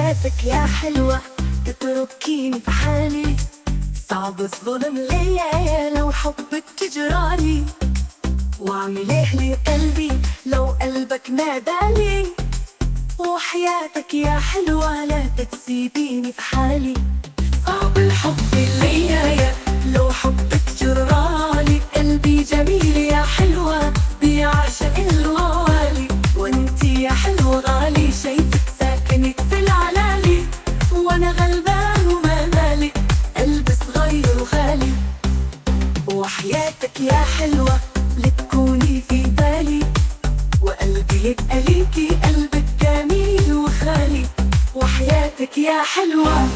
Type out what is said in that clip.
وحياتك يا حلوة تتركيني في حالي. صعب الظلم ليا لو حبك تجرالي، واعمل ايه لقلبي لو قلبك نادالي. وحياتك يا حلوة لا تسيبيني في حالي. صعب الحب ليا لو حبك جرالي. قلبي جميل يا حلوة بيعشق الغوالي، وانتي يا حلوة غالي شايفك ساكنك في العلالي. وانا غلبان وما مالي قلب صغير وغالي. وحياتك يا حلوة لتكوني في بالي، وقلبي يبقى ليكي قلبك جميل وخالي. وحياتك يا حلوة.